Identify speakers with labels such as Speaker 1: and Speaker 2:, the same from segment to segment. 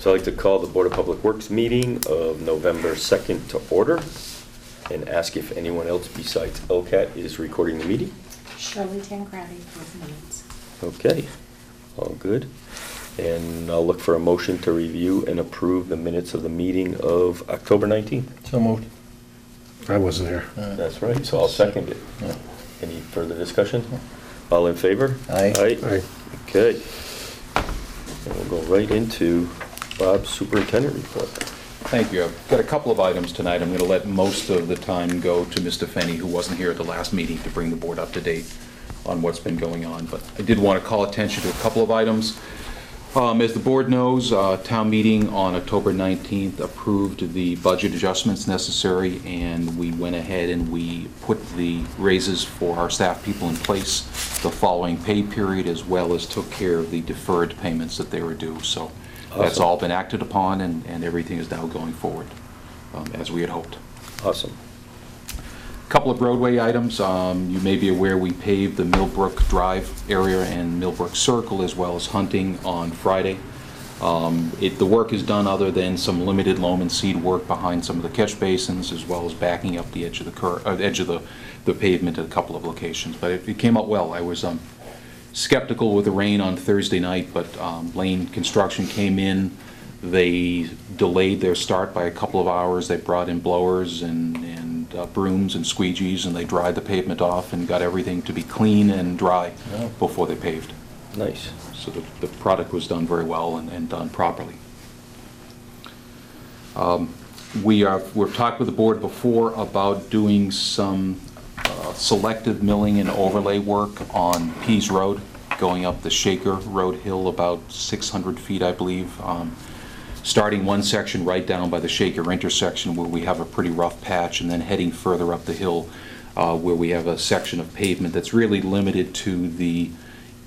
Speaker 1: So I'd like to call the Board of Public Works meeting of November 2nd to order and ask if anyone else besides LCAT is recording the meeting.
Speaker 2: Shirley Tancredi with minutes.
Speaker 1: Okay, all good. And I'll look for a motion to review and approve the minutes of the meeting of October 19th.
Speaker 3: So moved.
Speaker 4: I wasn't here.
Speaker 1: That's right, so I'll second it.
Speaker 3: Yeah.
Speaker 1: Any further discussion? All in favor?
Speaker 3: Aye.
Speaker 4: Aye.
Speaker 1: Okay. And we'll go right into Bob's superintendent report.
Speaker 5: Thank you. I've got a couple of items tonight. I'm going to let most of the time go to Mr. Fenney, who wasn't here at the last meeting, to bring the board up to date on what's been going on. But I did want to call attention to a couple of items. As the board knows, town meeting on October 19th approved the budget adjustments necessary, and we went ahead and we put the raises for our staff people in place the following pay period, as well as took care of the deferred payments that they were due. So that's
Speaker 1: Awesome.
Speaker 5: all been acted upon, and everything is now going forward as we had hoped.
Speaker 1: Awesome.
Speaker 5: Couple of roadway items. You may be aware we paved the Millbrook Drive area and Millbrook Circle, as well as Hunting, on Friday. The work is done other than some limited loam and seed work behind some of the catch basins, as well as backing up the edge of the pavement at a couple of locations. But it came out well. I was skeptical with the rain on Thursday night, but Lane Construction came in. They delayed their start by a couple of hours. They brought in blowers and brooms and squeegees, and they dried the pavement off and got everything to be clean and dry before they paved.
Speaker 1: Nice.
Speaker 5: So the product was done very well and done properly. We've talked with the board before about doing some selective milling and overlay work on Pease Road, going up the Shaker Road hill about 600 feet, I believe. Starting one section right down by the Shaker intersection where we have a pretty rough patch, and then heading further up the hill where we have a section of pavement that's really limited to the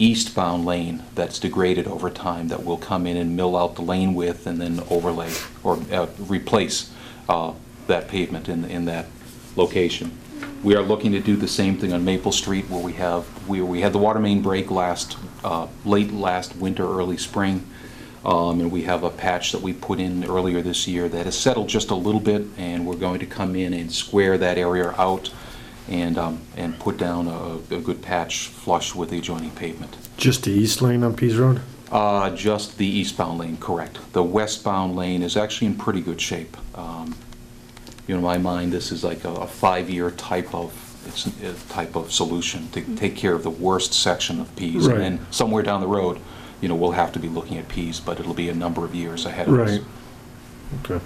Speaker 5: eastbound lane that's degraded over time, that will come in and mill out the lane width and then overlay or replace that pavement in that location. We are looking to do the same thing on Maple Street where we had the water main break late last winter, early spring. And we have a patch that we put in earlier this year that has settled just a little bit, and we're going to come in and square that area out and put down a good patch flush with the adjoining pavement.
Speaker 4: Just the east lane on Pease Road?
Speaker 5: Just the eastbound lane, correct. The westbound lane is actually in pretty good shape. In my mind, this is like a 5-year type of solution to take care of the worst section of Pease.
Speaker 4: Right.
Speaker 5: And then somewhere down the road, we'll have to be looking at Pease, but it'll be a number of years ahead of us.
Speaker 4: Right. Okay.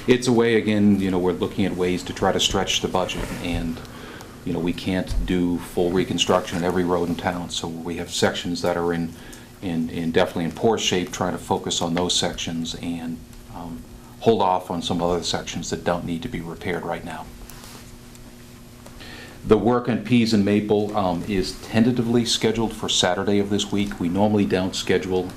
Speaker 5: It's a way, again, we're looking at ways to try to stretch the budget, and, we can't do full reconstruction in every road in town, so we have sections that are in definitely in poor shape, trying to focus on those sections and hold off on some other sections that don't need to be repaired right now. The work on Pease and Maple is tentatively scheduled for Saturday of this week. We normally don't schedule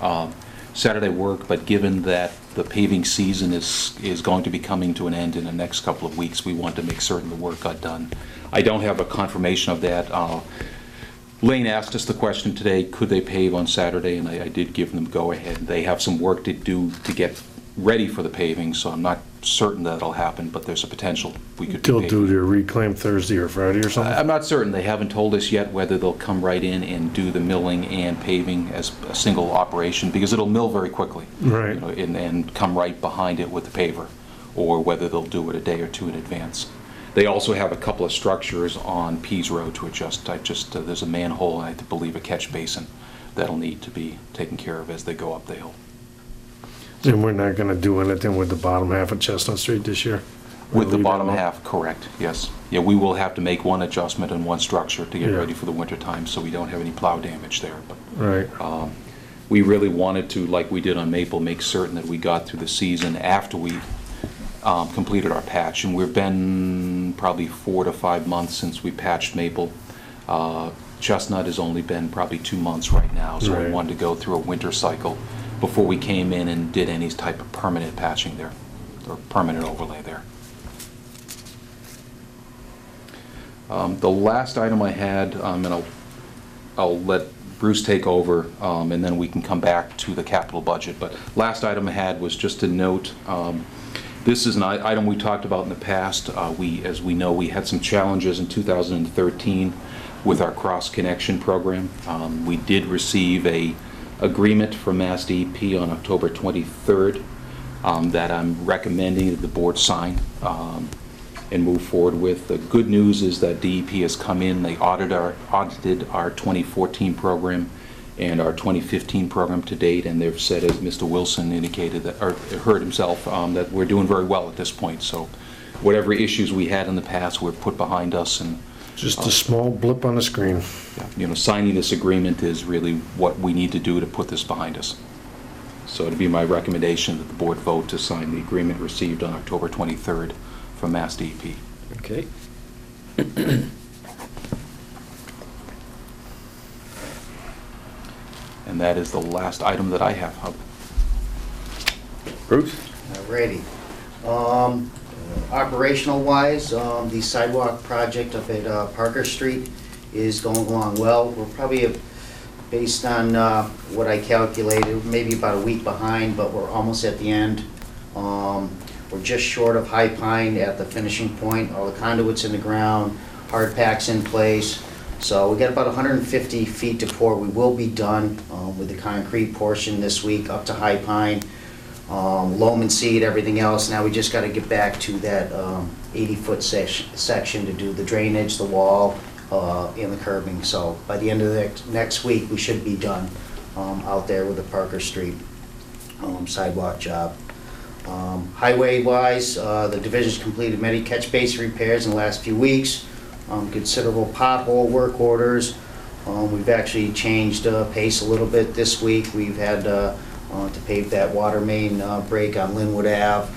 Speaker 5: Saturday work, but given that the paving season is going to be coming to an end in the next couple of weeks, we want to make certain the work got done. I don't have a confirmation of that. Lane asked us the question today, could they pave on Saturday, and I did give them go-ahead. They have some work to do to get ready for the paving, so I'm not certain that'll happen, but there's a potential we could
Speaker 4: They'll
Speaker 5: be
Speaker 4: do
Speaker 5: paving.
Speaker 4: their reclaim Thursday or Friday or something?
Speaker 5: I'm not certain. They haven't told us yet whether they'll come right in and do the milling and paving as a single operation, because it'll mill very quickly.
Speaker 4: Right.
Speaker 5: And come right behind it with the paver, or whether they'll do it a day or two in advance. They also have a couple of structures on Pease Road to adjust. There's a manhole and I believe a catch basin that'll need to be taken care of as they go up the hill.
Speaker 4: And we're not gonna do anything with the bottom half of Chestnut Street this year?
Speaker 5: With the
Speaker 4: Leave it
Speaker 5: bottom
Speaker 4: alone?
Speaker 5: half, correct, yes. Yeah, we will have to make one adjustment in one structure to get
Speaker 4: Yeah.
Speaker 5: ready for the winter time, so we don't have any plow damage there. But
Speaker 4: Right.
Speaker 5: we really wanted to, like we did on Maple, make certain that we got through the season after we completed our patch. And we've been probably 4 to 5 months since we patched Maple. Chestnut has only been probably 2 months right now, so we
Speaker 4: Right.
Speaker 5: wanted to go through a winter cycle before we came in and did any type of permanent patching there, or permanent overlay there. The last item I had, and I'll let Bruce take over, and then we can come back to the capital budget. But last item I had was just to note, this is an item we talked about in the past. As we know, we had some challenges in 2013 with our cross-connection program. We did receive a agreement from Mass DEP on October 23rd that I'm recommending that the board sign and move forward with. The good news is that DEP has come in, they audited our 2014 program and our 2015 program to date, and they've said, as Mr. Wilson indicated, that, or heard himself, that we're doing very well at this point. So whatever issues we had in the past were put behind us, and
Speaker 4: Just a small blip on the screen.
Speaker 5: signing this agreement is really what we need to do to put this behind us. So it'd be my recommendation that the board vote to sign the agreement received on October 23rd from Mass DEP.
Speaker 1: Okay.
Speaker 5: And that is the last item that I have.
Speaker 1: Bruce?
Speaker 3: Alrighty. Operational wise, the sidewalk project up at Parker Street is going along well. We're probably, based on what I calculated, maybe about a week behind, but we're almost at the end. We're just short of High Pine at the finishing point. All the conduits in the ground, hard packs in place. So we got about 150 feet to pour. We will be done with the concrete portion this week up to High Pine. Loam and seed, everything else. Now we just got to get back to that 80-foot section to do the drainage, the wall, and the curbing. So by the end of the next week, we should be done out there with the Parker Street sidewalk job. Highway-wise, the division's completed many catch basin repairs in the last few weeks. Considerable pothole work orders. We've actually changed pace a little bit this week. We've had to pave that water main break on Linwood Ave.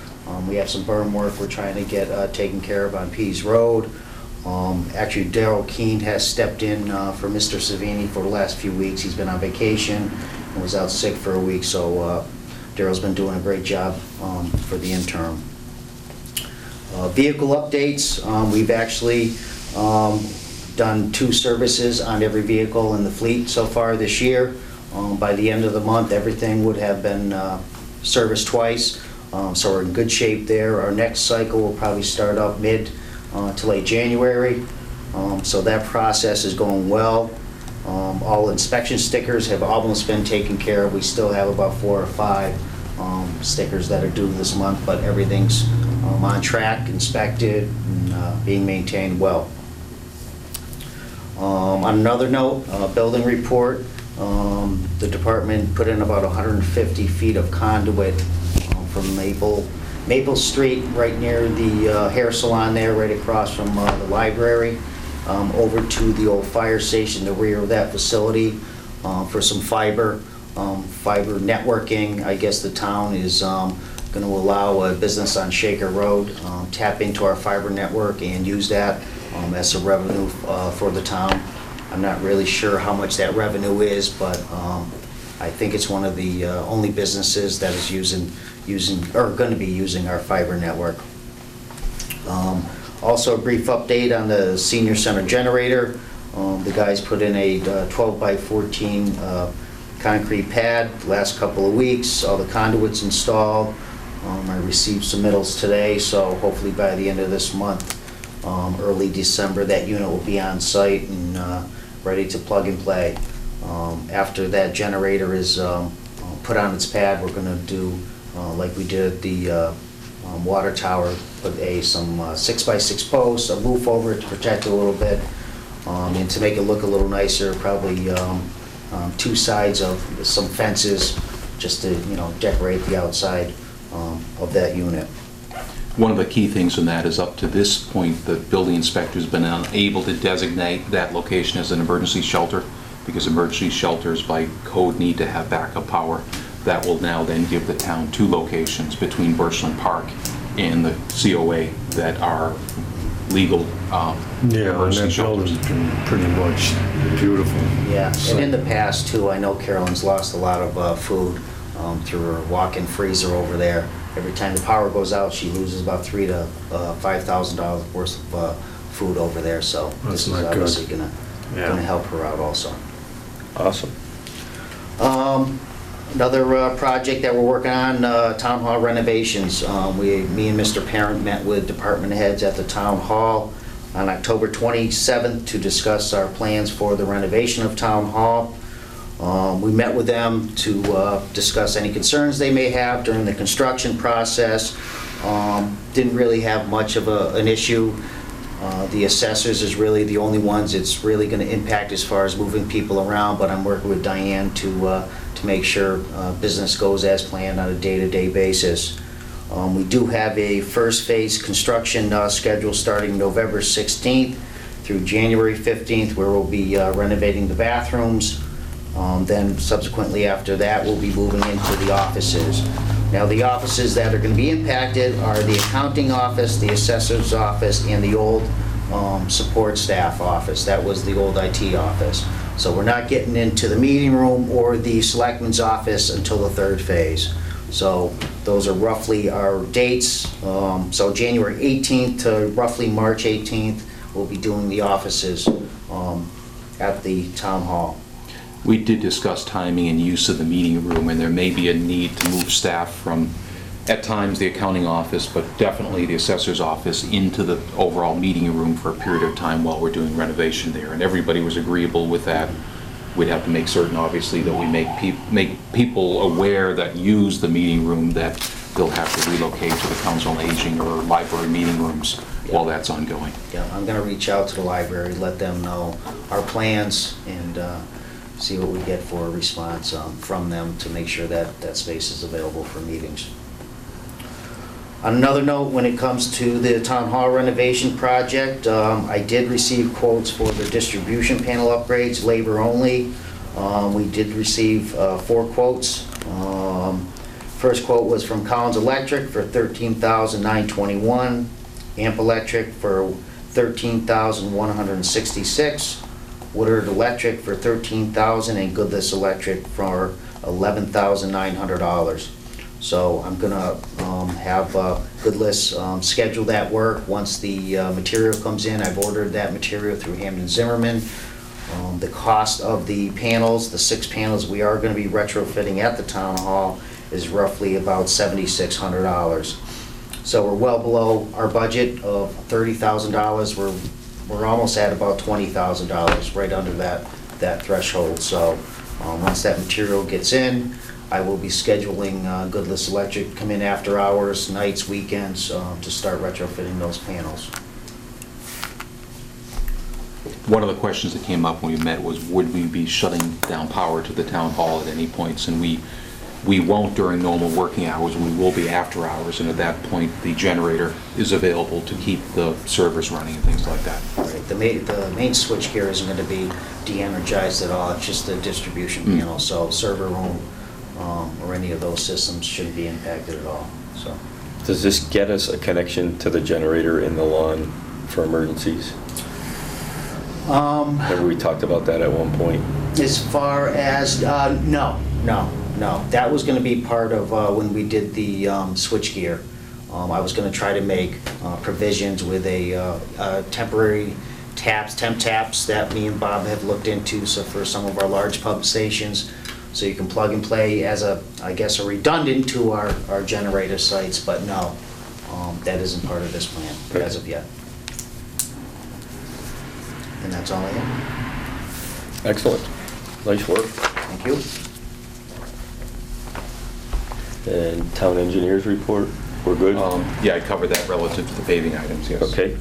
Speaker 3: We have some berm work we're trying to get taken care of on Pease Road. Actually, Daryl Keene has stepped in for Mr. Savini for the last few weeks. He's been on vacation and was out sick for a week, so Daryl's been doing a great job for the interim. Vehicle updates, we've actually done 2 services on every vehicle in the fleet so far this year. By the end of the month, everything would have been serviced twice, so we're in good shape there. Our next cycle will probably start up mid to late January, so that process is going well. All inspection stickers have almost been taken care of. We still have about 4 or 5 stickers that are due this month, but everything's on track, inspected, and being maintained well. On another note, building report, the department put in about 150 feet of conduit from Maple Street, right near the hair salon there, right across from the library, over to the old fire station, the rear of that facility, for some fiber networking. I guess the town is going to allow a business on Shaker Road tap into our fiber network and use that as a revenue for the town. I'm not really sure how much that revenue is, but I think it's one of the only businesses that is using or going to be using our fiber network. Also, a brief update on the senior center generator. The guys put in a 12 by 14 concrete pad the last couple of weeks. All the conduits installed. I received submittals today, so hopefully by the end of this month, early December, that unit will be on site and ready to plug and play. After that generator is put on its pad, we're going to do, like we did at the water tower, put some 6x6 posts, a roof over it to protect it a little bit, and to make it look a little nicer, probably 2 sides of some fences, just to decorate the outside of that unit.
Speaker 5: One of the key things in that is, up to this point, the building inspector's been unable to designate that location as an emergency shelter, because emergency shelters by code need to have backup power. That will now then give the town 2 locations between Birchland Park and the COA that are legal
Speaker 4: Yeah, and
Speaker 5: emergency
Speaker 4: that
Speaker 5: shelters.
Speaker 4: building's been pretty much beautiful.
Speaker 3: Yeah,
Speaker 4: So-
Speaker 3: and in the past too, I know Carolyn's lost a lot of food through her walk-in freezer over there. Every time the power goes out, she loses about $3,000 to $5,000 worth of food over there. So
Speaker 4: That's
Speaker 3: this is
Speaker 4: not good.
Speaker 3: obviously gonna help her out also.
Speaker 1: Awesome.
Speaker 3: Another project that we're working on, town hall renovations. Me and Mr. Parent met with department heads at the town hall on October 27th to discuss our plans for the renovation of town hall. We met with them to discuss any concerns they may have during the construction process. Didn't really have much of an issue. The assessors is really the only ones it's really going to impact as far as moving people around, but I'm working with Diane to make sure business goes as planned on a day-to-day basis. We do have a first phase construction schedule starting November 16th through January 15th, where we'll be renovating the bathrooms. Then subsequently after that, we'll be moving into the offices. Now, the offices that are going to be impacted are the accounting office, the assessor's office, and the old support staff office. That was the old IT office. So we're not getting into the meeting room or the selectman's office until the third phase. So those are roughly our dates. So January 18th to roughly March 18th, we'll be doing the offices at the town hall.
Speaker 5: We did discuss timing and use of the meeting room, and there may be a need to move staff from, at times, the accounting office, but definitely the assessor's office into the overall meeting room for a period of time while we're doing renovation there, and everybody was agreeable with that. We'd have to make certain, obviously, that we make people aware that use the meeting room that they'll have to relocate to the Council on Aging or library meeting rooms while that's ongoing.
Speaker 3: Yeah, I'm going to reach out to the library, let them know our plans, and see what we get for a response from them to make sure that that space is available for meetings. On another note, when it comes to the town hall renovation project, I did receive quotes for the distribution panel upgrades, labor only. We did receive 4 quotes. First quote was from Collins Electric for $13,921, Amp Electric for $13,166, Woodard Electric for $13,000, and Goodless Electric for $11,900. So I'm gonna have Goodless schedule that work once the material comes in. I've ordered that material through Hamden Zimmerman. The cost of the panels, the 6 panels we are gonna be retrofitting at the town hall, is roughly about $7,600. So we're well below our budget of $30,000. We're almost at about $20,000, right under that threshold. So once that material gets in, I will be scheduling Goodless Electric to come in after hours, nights, weekends, to start retrofitting those panels.
Speaker 5: One of the questions that came up when we met was, would we be shutting down power to the town hall at any points? And we won't during normal working hours. We will be after hours, and at that point, the generator is available to keep the servers running and things like that.
Speaker 3: Right. The main switch gear isn't going to be de-energized at all. It's just the distribution panel. So server room or any of those systems shouldn't be impacted at all. So.
Speaker 1: Does this get us a connection to the generator in the lawn for emergencies? Remember we talked about that at one point?
Speaker 3: As far as, no. That was going to be part of when we did the switchgear. I was going to try to make provisions with a temporary temp taps that me and Bob have looked into, so for some of our large pump stations, so you can plug and play as I guess a redundant to our generator sites, but no, that isn't part of this plan as of yet. And that's all I have.
Speaker 1: Excellent. Nice work.
Speaker 3: Thank you.
Speaker 1: And town engineers report, we're good?
Speaker 5: Yeah, I covered that relative to the paving items, yes.
Speaker 1: Okay.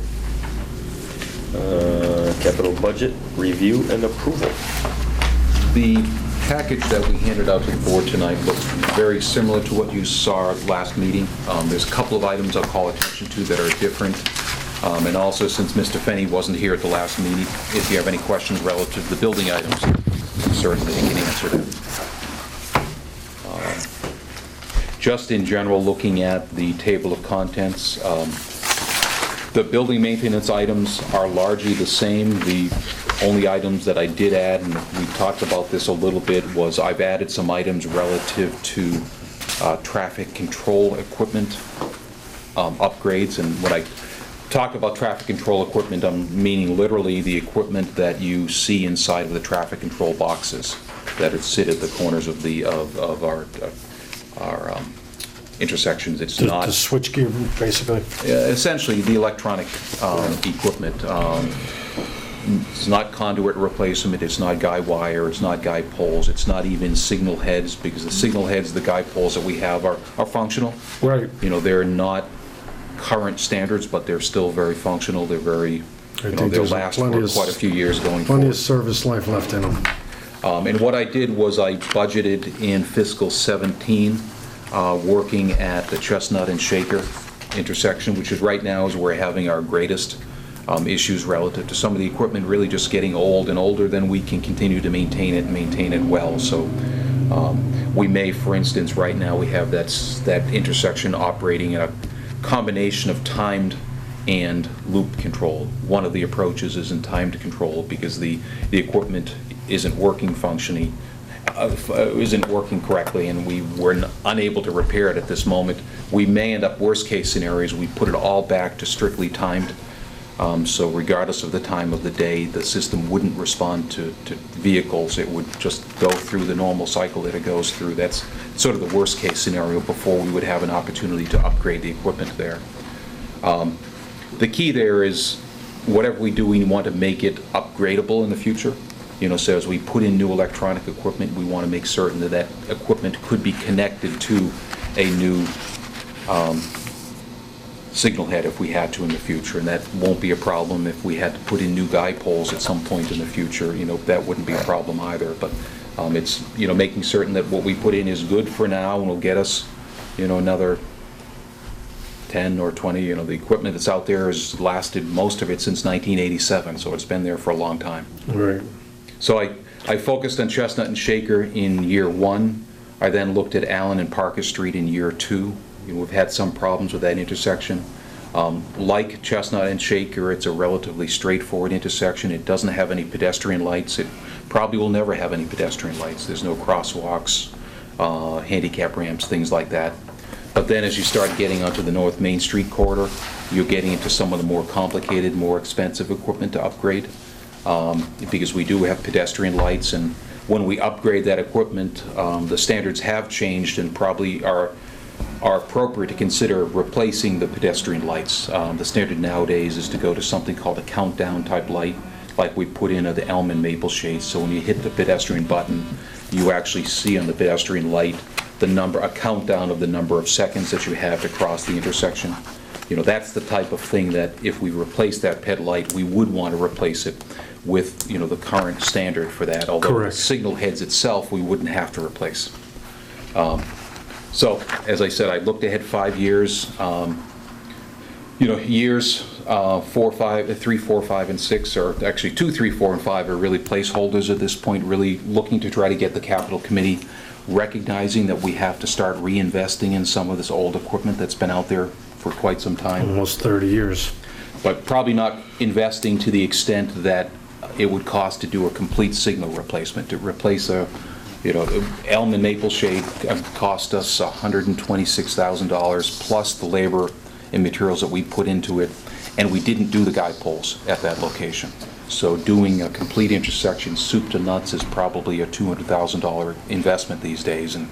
Speaker 1: Capital budget review and approval.
Speaker 5: The package that we handed out to the board tonight looks very similar to what you saw at last meeting. There's a couple of items I'll call attention to that are different. And also, since Mr. Fenny wasn't here at the last meeting, if you have any questions relative to the building items, certainly he can answer them. Just in general, looking at the table of contents, the building maintenance items are largely the same. The only items that I did add, and we talked about this a little bit, was I've added some items relative to traffic control equipment upgrades. And when I talk about traffic control equipment, I'm meaning literally the equipment that you see inside of the traffic control boxes. that sit at the corners of our intersections. It's
Speaker 4: The
Speaker 5: not,
Speaker 4: switchgear, basically.
Speaker 5: essentially, the electronic equipment. It's not conduit replacement, it's not guy wire, it's not guy poles, it's not even signal heads, because the signal heads, the guy poles that we have are functional.
Speaker 4: Right.
Speaker 5: You know, they're not current standards, but they're still very functional. They're very,
Speaker 4: I
Speaker 5: you know,
Speaker 4: think
Speaker 5: they'll
Speaker 4: there's
Speaker 5: last
Speaker 4: plenty
Speaker 5: for
Speaker 4: of-
Speaker 5: quite a few years going
Speaker 4: Plenty
Speaker 5: forward.
Speaker 4: of service life left in them.
Speaker 5: And what I did was I budgeted in fiscal 17, working at the Chestnut and Shaker intersection, which is right now is where we're having our greatest issues relative to some of the equipment really just getting old and older than we can continue to maintain it and maintain it well. So we may, for instance, right now we have that intersection operating in a combination of timed and loop control. One of the approaches is in timed control because the equipment isn't working functioning, isn't working correctly, and we were unable to repair it at this moment. We may end up, worst case scenarios, we put it all back to strictly timed. So regardless of the time of the day, the system wouldn't respond to vehicles. It would just go through the normal cycle that it goes through. That's sort of the worst case scenario before we would have an opportunity to upgrade the equipment there. The key there is whatever we do, we want to make it upgradable in the future. You know, so as we put in new electronic equipment, we want to make certain that that equipment could be connected to a new signal head if we had to in the future, and that won't be a problem if we had to put in new guy poles at some point in the future. You know, that wouldn't be a problem either. But it's, you know, making certain that what we put in is good for now and will get us, you know, another 10 or 20. You know, the equipment that's out there has lasted, most of it, since 1987, so it's been there for a long time.
Speaker 4: Right.
Speaker 5: So I focused on Chestnut and Shaker in year 1. I then looked at Allen and Parker Street in year 2. You know, we've had some problems with that intersection. Like Chestnut and Shaker, it's a relatively straightforward intersection. It doesn't have any pedestrian lights. It probably will never have any pedestrian lights. There's no crosswalks, handicap ramps, things like that. But then as you start getting onto the North Main Street corridor, you're getting into some of the more complicated, more expensive equipment to upgrade. Because we do have pedestrian lights, and when we upgrade that equipment, the standards have changed and probably are appropriate to consider replacing the pedestrian lights. The standard nowadays is to go to something called a countdown type light, like we put in the Elm and Maple shades. So when you hit the pedestrian button, you actually see on the pedestrian light the number, a countdown of the number of seconds that you have to cross the intersection. You know, that's the type of thing that if we replace that ped light, we would want to replace it with, you know, the current standard for that. Although
Speaker 4: Correct.
Speaker 5: the signal heads itself, we wouldn't have to replace. So, as I said, I looked ahead 5 years. You know, years 3, 4, 5, and 6 are actually 2, 3, 4, and 5 are really placeholders at this point. Really looking to try to get the capital committee recognizing that we have to start reinvesting in some of this old equipment that's been out there for quite some time.
Speaker 4: Almost 30 years.
Speaker 5: But probably not investing to the extent that it would cost to do a complete signal replacement. To replace a, you know, Elm and Maple shade cost us $126,000 plus the labor and materials that we put into it, and we didn't do the guide poles at that location. So doing a complete intersection, soup to nuts, is probably a $200,000 investment these days, and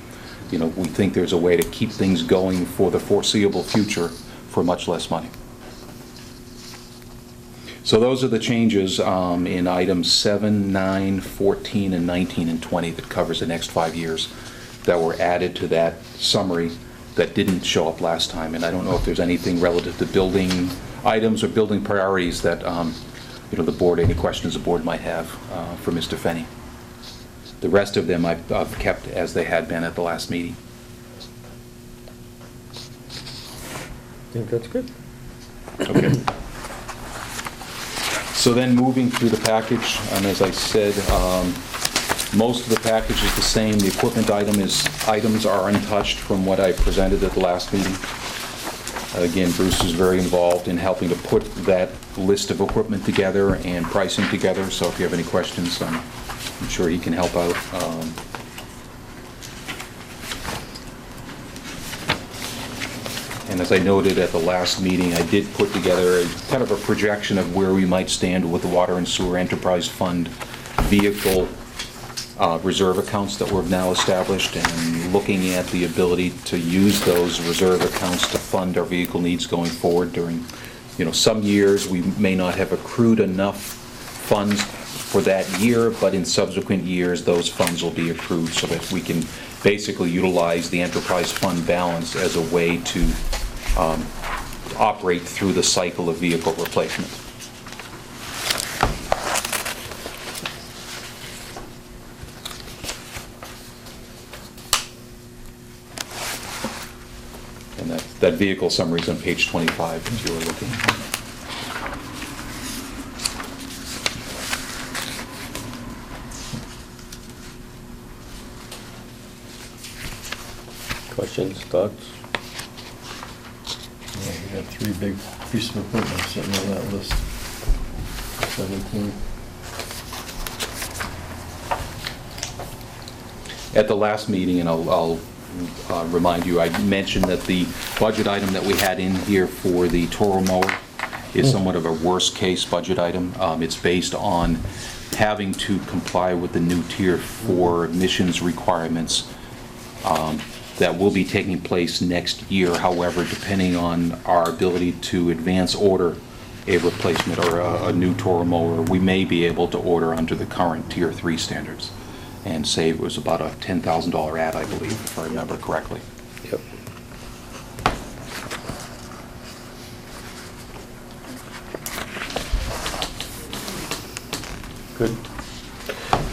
Speaker 5: you know, we think there's a way to keep things going for the foreseeable future for much less money. So those are the changes in items 7, 9, 14, and 19, and 20 that covers the next 5 years that were added to that summary that didn't show up last time. And I don't know if there's anything relative to building items or building priorities that you know, the board, any questions the board might have for Mr. Fenny. The rest of them I've kept as they had been at the last meeting.
Speaker 1: I think that's good.
Speaker 5: Okay. So then moving through the package, and as I said, most of the package is the same. The equipment items are untouched from what I presented at the last meeting. Again, Bruce is very involved in helping to put that list of equipment together and pricing together, so if you have any questions, I'm sure he can help out. And as I noted at the last meeting, I did put together a kind of a projection of where we might stand with the Water and Sewer Enterprise Fund vehicle reserve accounts that we've now established and looking at the ability to use those reserve accounts to fund our vehicle needs going forward during, some years we may not have accrued enough funds for that year, but in subsequent years, those funds will be accrued so that we can basically utilize the enterprise fund balance as a way to operate through the cycle of vehicle replacement. And that vehicle summary is on page 25, as you were looking.
Speaker 1: Questions, thoughts?
Speaker 6: Yeah, we got 3 big pieces of equipment sitting on that list. 17.
Speaker 5: At the last meeting, and I'll remind you, I mentioned that the budget item that we had in here for the Toro mower is somewhat of a worst-case budget item. It's based on having to comply with the new Tier 4 emissions requirements that will be taking place next year. However, depending on our ability to advance order a replacement or a new Toro mower, we may be able to order under the current Tier 3 standards and save. It was about a $10,000 ad, I believe, if I remember correctly.
Speaker 1: Yep. Good.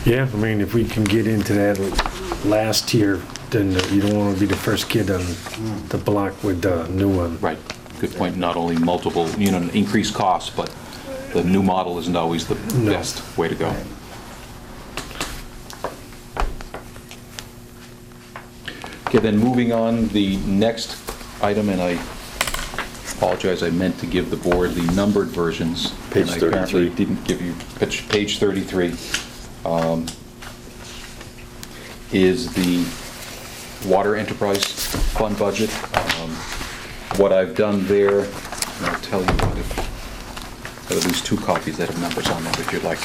Speaker 4: Yeah, I mean, if we can get into that last tier, then you don't want to be the first kid on the block with the new one.
Speaker 5: Right. Good point. Not only multiple, increased costs, but the new model isn't always the best way to go. Okay, then moving on, the next item, and I apologize, I meant to give the board the numbered versions.
Speaker 1: Page
Speaker 5: and I apparently
Speaker 1: 33.
Speaker 5: didn't give you, page 33 is the Water Enterprise Fund budget. What I've done there, and I'll tell you what, I've got at least 2 copies that have numbers on them if you'd like.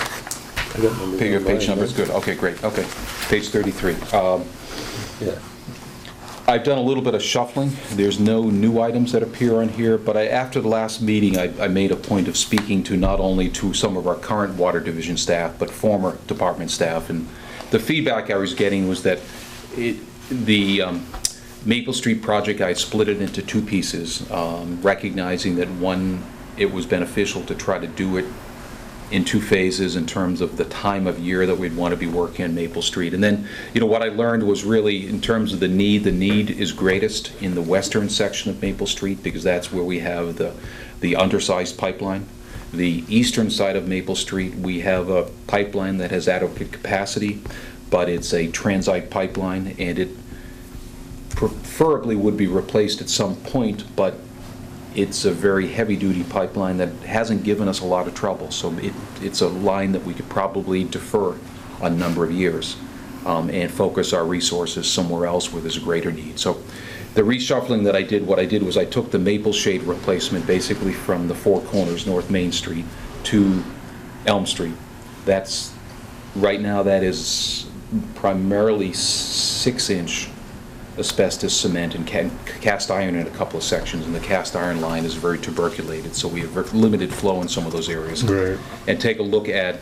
Speaker 1: I got numbers
Speaker 5: Your
Speaker 1: on
Speaker 5: page
Speaker 1: mine,
Speaker 5: number is
Speaker 1: right?
Speaker 5: good. Okay, great. Okay, page 33.
Speaker 1: Yeah.
Speaker 5: I've done a little bit of shuffling. There's no new items that appear on here, but after the last meeting, I made a point of speaking to not only to some of our current Water Division staff, but former department staff. And the feedback I was getting was that the Maple Street project, I split it into 2 pieces, recognizing that one, it was beneficial to try to do it in 2 phases in terms of the time of year that we'd want to be working on Maple Street. And then, what I learned was really, in terms of the need is greatest in the western section of Maple Street, because that's where we have the undersized pipeline. The eastern side of Maple Street, we have a pipeline that has adequate capacity, but it's a transite pipeline, and it preferably would be replaced at some point, but it's a very heavy-duty pipeline that hasn't given us a lot of trouble. So it's a line that we could probably defer a number of years and focus our resources somewhere else where there's a greater need. So the reshuffling that I did, what I did was I took the Maple Shade replacement basically from the Four Corners, North Main Street, to Elm Street. That's, right now, that is primarily 6-inch asbestos cement and cast iron in a couple of sections, and the cast iron line is very tuberculated, so we have limited flow in some of those areas.
Speaker 4: Right.
Speaker 5: And take a look at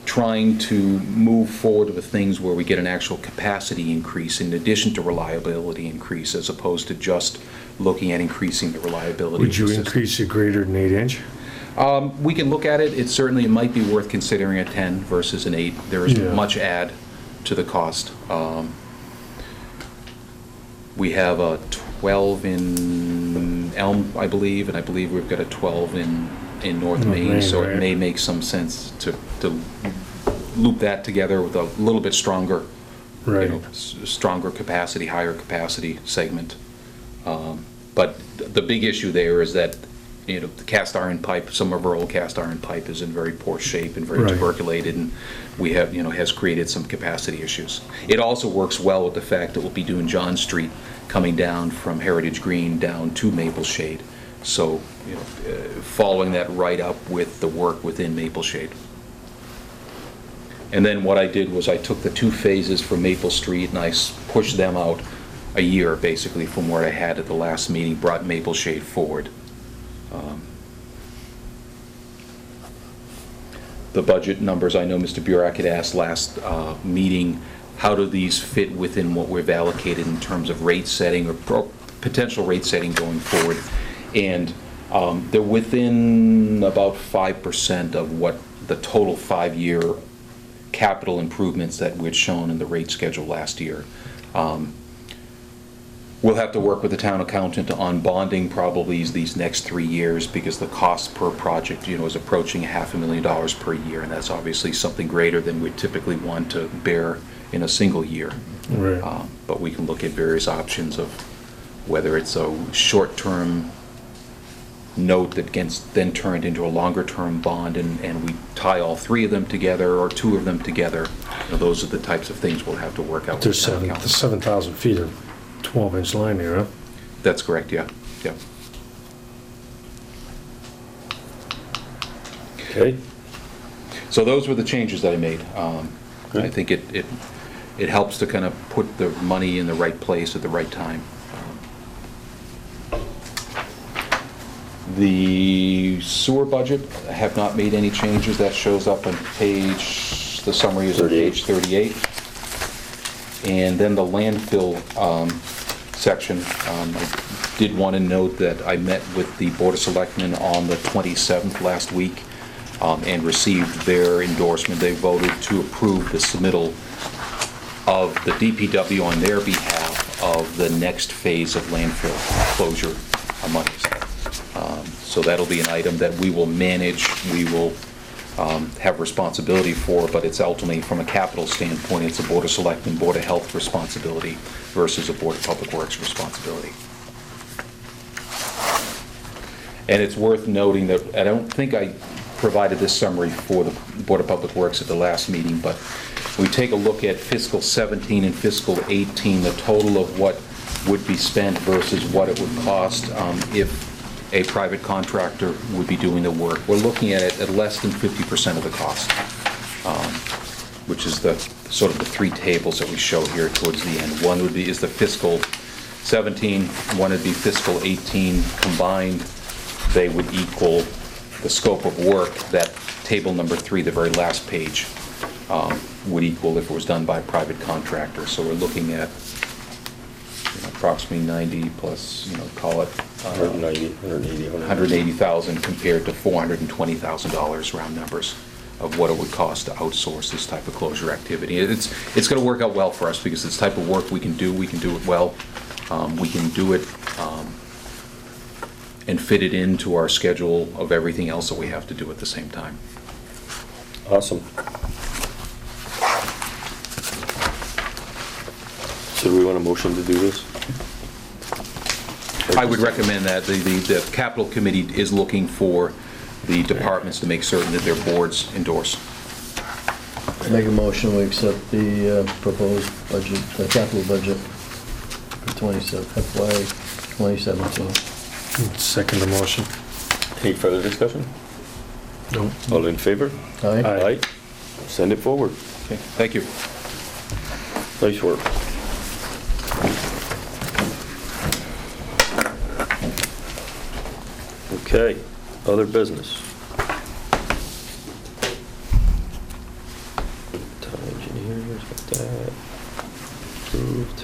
Speaker 5: trying to move forward with things where we get an actual capacity increase in addition to reliability increase, as opposed to just looking at increasing the reliability.
Speaker 4: Would you
Speaker 5: of the system.
Speaker 4: increase it greater than 8-inch?
Speaker 5: We can look at it. It might be worth considering a 10 versus an 8. There is
Speaker 4: Yeah.
Speaker 5: much add to the cost. We have a 12 in Elm, I believe, and I believe we've got a 12 in North Main,
Speaker 4: Main,
Speaker 5: so
Speaker 4: right.
Speaker 5: it may make some sense to loop that together with a little bit stronger,
Speaker 4: Right.
Speaker 5: stronger capacity, higher capacity segment. But the big issue there is that, the cast iron pipe, some of our old cast iron pipe is in very poor shape and very
Speaker 4: Right.
Speaker 5: tuberculated, and we have, has created some capacity issues. It also works well with the fact that we'll be doing John Street coming down from Heritage Green down to Maple Shade. So, following that right up with the work within Maple Shade. And then what I did was I took the 2 phases from Maple Street and I pushed them out a year, basically, from where I had at the last meeting, brought Maple Shade forward. The budget numbers, I know Mr. Burek had asked last meeting, how do these fit within what we've allocated in terms of rate setting or potential rate setting going forward? And they're within about 5% of what the total 5-year capital improvements that we'd shown in the rate schedule last year. We'll have to work with the town accountant on bonding probably these next 3 years, because the cost per project, is approaching $500,000 per year, and that's obviously something greater than we typically want to bear in a single year.
Speaker 4: Right.
Speaker 5: But we can look at various options of whether it's a short-term note that gets then turned into a longer-term bond, and we tie all 3 of them together or 2 of them together. Those are the types of things we'll have to work out with
Speaker 4: There's
Speaker 5: the town accountant.
Speaker 4: 7,000 feet of 12-inch line there, huh?
Speaker 5: That's correct, yeah.
Speaker 1: Okay.
Speaker 5: So those were the changes that I made. I
Speaker 1: Good.
Speaker 5: think it helps to kind of put the money in the right place at the right time. The sewer budget, I have not made any changes. That shows up on the summary is on
Speaker 1: 38.
Speaker 5: page 38. And then the landfill section, I did want to note that I met with the Board of Selectmen on the 27th last week and received their endorsement. They voted to approve the submittal of the DPW on their behalf of the next phase of landfill closure monies. So that'll be an item that we will manage, we will have responsibility for, but it's ultimately, from a capital standpoint, it's a Board of Selectmen, Board of Health responsibility versus a Board of Public Works responsibility. And it's worth noting that I don't think I provided this summary for the Board of Public Works at the last meeting, but we take a look at fiscal 17 and fiscal 18, the total of what would be spent versus what it would cost if a private contractor would be doing the work. We're looking at it at less than 50% of the cost, which is the sort of the 3 tables that we show here towards the end. One is the fiscal 17, one would be fiscal 18 combined. They would equal the scope of work that table number 3, the very last page, would equal if it was done by a private contractor. So we're looking at approximately 90 plus, call it
Speaker 1: 190, 180,
Speaker 5: 180,000 compared to $420,000 round numbers of what it would cost to outsource this type of closure activity. It's going to work out well for us because it's the type of work we can do it well. We can do it and fit it into our schedule of everything else that we have to do at the same time.
Speaker 1: Awesome. So do we want a motion to do this?
Speaker 5: I would recommend that the capital committee is looking for the departments to make certain that their boards endorse.
Speaker 6: Make a motion, we accept the proposed budget, the capital budget for FY 2017.
Speaker 4: Second the motion.
Speaker 1: Any further discussion?
Speaker 4: No.
Speaker 1: All in favor?
Speaker 6: Aye.
Speaker 1: Aye. Send it forward.
Speaker 5: Okay, thank you.
Speaker 1: Nice work. Okay, other business. Town engineers, got that approved.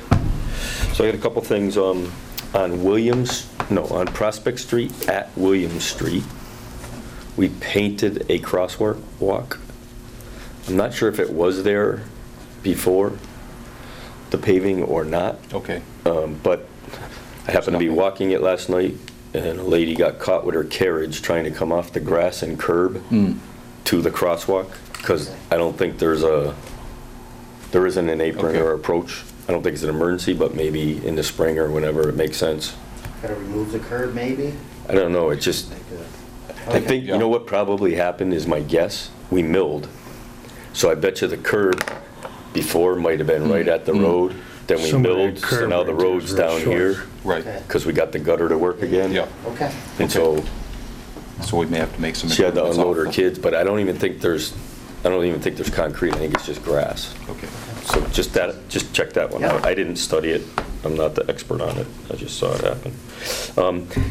Speaker 1: So I got a couple things on Prospect Street, at Williams Street. We painted a crosswalk. I'm not sure if it was there before the paving or not.
Speaker 5: Okay.
Speaker 1: But I happened to be walking it last night, and a lady got caught with her carriage trying to come off the grass and curb to the crosswalk, because I don't think there isn't an apron
Speaker 5: Okay.
Speaker 1: or approach. I don't think it's an emergency, but maybe in the spring or whenever it makes sense.
Speaker 3: Gotta remove the curb, maybe?
Speaker 1: I don't know, it just, I think, you know what probably happened is my guess, we milled. So I bet you the curb before might have been right at the road, then we
Speaker 4: Somebody
Speaker 1: milled, so
Speaker 4: curb
Speaker 1: now the
Speaker 4: right there
Speaker 1: road's
Speaker 4: is real
Speaker 1: down
Speaker 4: short.
Speaker 1: here,
Speaker 5: Right.
Speaker 3: Okay.
Speaker 1: because we got the gutter to work again.
Speaker 5: Yeah.
Speaker 3: Okay.
Speaker 1: And so
Speaker 5: So we may have to make some
Speaker 1: she had to
Speaker 5: improvements
Speaker 1: unload her
Speaker 5: off.
Speaker 1: kids, but I don't even think there's I don't even think there's concrete, I think it's just grass.
Speaker 5: Okay.
Speaker 1: So just check that one out. I didn't study it, I'm not the expert on it, I just saw it happen.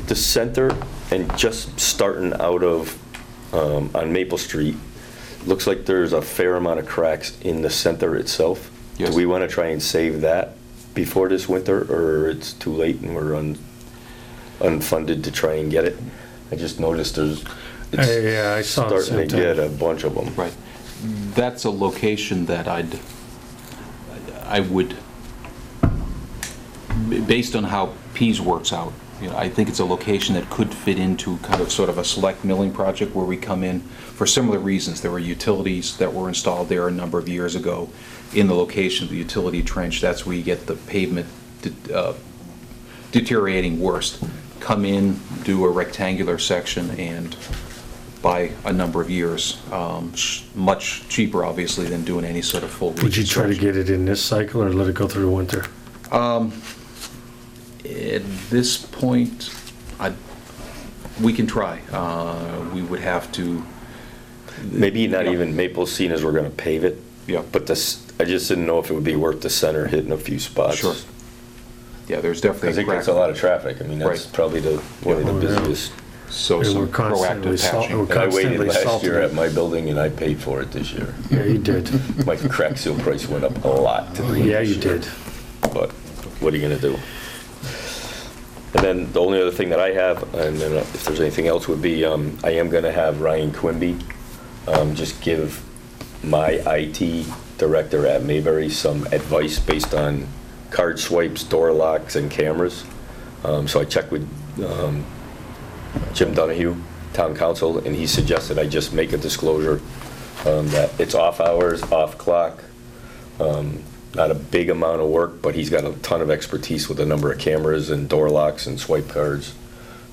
Speaker 1: The center, and just starting out of, on Maple Street, looks like there's a fair amount of cracks in the center itself.
Speaker 5: Yes.
Speaker 1: Do we want to try and save that before this winter, or it's too late and we're unfunded to try and get it? I just noticed
Speaker 4: Yeah, I saw it the
Speaker 1: starting
Speaker 4: same
Speaker 1: to get
Speaker 4: time.
Speaker 1: a bunch of them.
Speaker 5: Right. That's a location that I would, based on how Pease works out, I think it's a location that could fit into kind of sort of a select milling project where we come in for similar reasons. There were utilities that were installed there a number of years ago in the location of the utility trench. That's where you get the pavement deteriorating worst. Come in, do a rectangular section, and by a number of years, much cheaper, obviously, than doing any sort of full
Speaker 4: Would you try to
Speaker 5: reconstruction.
Speaker 4: get it in this cycle or let it go through the winter?
Speaker 5: At this point, we can try. We would have to.
Speaker 1: Maybe not even Maple, seeing as we're gonna pave it.
Speaker 5: Yeah.
Speaker 1: But this, I just didn't know if it would be worth the center hitting a few spots.
Speaker 5: Sure. Yeah, there's
Speaker 1: Because
Speaker 5: definitely
Speaker 1: it
Speaker 5: a crack.
Speaker 1: gets a lot of traffic. I mean, that's
Speaker 5: Right.
Speaker 1: probably one of the
Speaker 4: Yeah.
Speaker 1: busiest.
Speaker 5: So
Speaker 4: And
Speaker 5: some
Speaker 4: we're constantly
Speaker 5: proactive patching.
Speaker 1: And I waited
Speaker 4: Constantly
Speaker 1: last
Speaker 4: salting
Speaker 1: year
Speaker 4: it.
Speaker 1: at my building and I paid for it this year.
Speaker 4: Yeah, you did.
Speaker 1: My crack seal price went up a lot to do it
Speaker 4: Yeah,
Speaker 1: this
Speaker 4: you
Speaker 1: year.
Speaker 4: did.
Speaker 1: But what are you gonna do? And then the only other thing that I have, and then if there's anything else, would be, I am gonna have Ryan Quimby, just give my IT director at Mayberry some advice based on card swipes, door locks, and cameras. So I checked with, Jim Donahue, town council, and he suggested I just make a disclosure, that it's off hours, off clock, not a big amount of work, but he's got a ton of expertise with a number of cameras and door locks and swipe cards.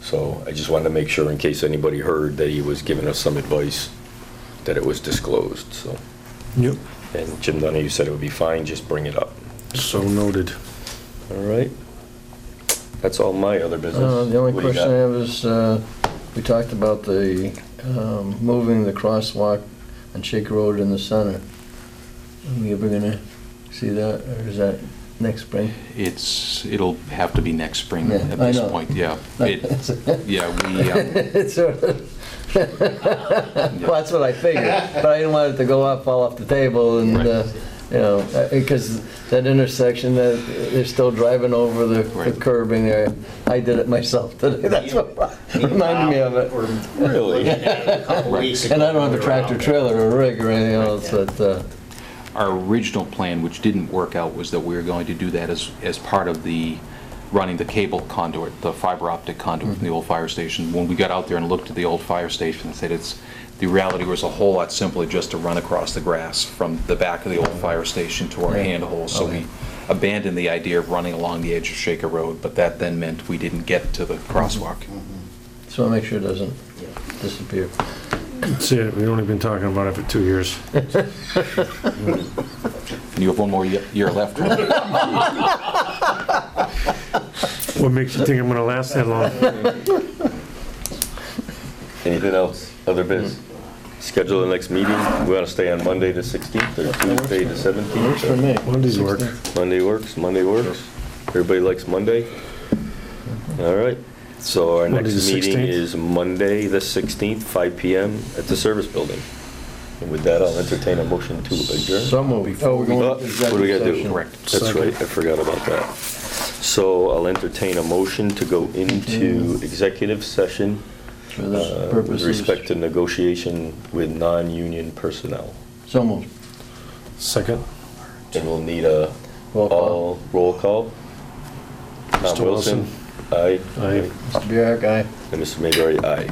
Speaker 1: So I just wanted to make sure, in case anybody heard, that he was giving us some advice, that it was disclosed, so.
Speaker 4: Yep.
Speaker 1: And Jim Donahue said it would be fine, just bring it up.
Speaker 4: So noted.
Speaker 1: All right? That's all my other business.
Speaker 6: The only
Speaker 1: What do you
Speaker 6: question I
Speaker 1: got?
Speaker 6: have is, we talked about the, moving the crosswalk on Shaker Road in the center. Are we ever gonna see that, or is that next spring?
Speaker 5: It'll have to be next spring
Speaker 6: Yeah,
Speaker 5: at
Speaker 6: I
Speaker 5: this
Speaker 6: know.
Speaker 5: point, yeah. Yeah, we,
Speaker 6: It's sort of, well, that's what I figured, but I didn't want it to go off, fall off the table, and, because that intersection, that they're still driving over the
Speaker 5: Right.
Speaker 6: curbing there. I did it myself today, that's what reminded me of it.
Speaker 1: Really?
Speaker 3: A couple weeks ago.
Speaker 6: And I don't have a tractor trailer or a rig or anything else, but,
Speaker 5: our original plan, which didn't work out, was that we were going to do that as part of the, running the cable conduit, the fiber optic conduit from the old fire station. When we got out there and looked at the old fire station, and said the reality was a whole lot simpler just to run across the grass from the back of the old fire station to our
Speaker 6: Yeah.
Speaker 5: handhole. So
Speaker 6: Okay.
Speaker 5: we abandoned the idea of running along the edge of Shaker Road, but that then meant we didn't get to the crosswalk.
Speaker 6: so I'll make sure it doesn't disappear.
Speaker 4: That's it. We've only been talking about it for 2 years.
Speaker 5: And you have one more year left.
Speaker 4: What makes you think I'm gonna last that long?
Speaker 1: Anything else? Other biz? Schedule the next meeting. We want to stay on Monday the 16th or Tuesday the 17th?
Speaker 6: Works for me.
Speaker 4: Mondays work.
Speaker 1: Monday works, Monday works. Everybody likes Monday? All right. So our
Speaker 4: Monday
Speaker 1: next
Speaker 4: the
Speaker 1: meeting
Speaker 4: 16th?
Speaker 1: is Monday, the 16th, 5 PM at the service building. And with that, I'll entertain a motion to adjourn.
Speaker 6: So moved. Oh, we're going
Speaker 1: Oh,
Speaker 6: to
Speaker 1: what do we gotta do?
Speaker 6: executive session.
Speaker 5: Correct.
Speaker 1: That's
Speaker 4: Second.
Speaker 1: right, I forgot about that. So I'll entertain a motion to go into executive session
Speaker 6: For the
Speaker 1: with
Speaker 6: purposes.
Speaker 1: respect to negotiation with non-union personnel.
Speaker 6: So moved.
Speaker 4: Second.
Speaker 1: And we'll need a
Speaker 6: Roll call.
Speaker 1: all roll call. Tom
Speaker 4: Mr.
Speaker 1: Wilson? Aye.
Speaker 4: Aye.
Speaker 6: Mr. Bjork, aye.
Speaker 1: And Mr. Mayberry, aye.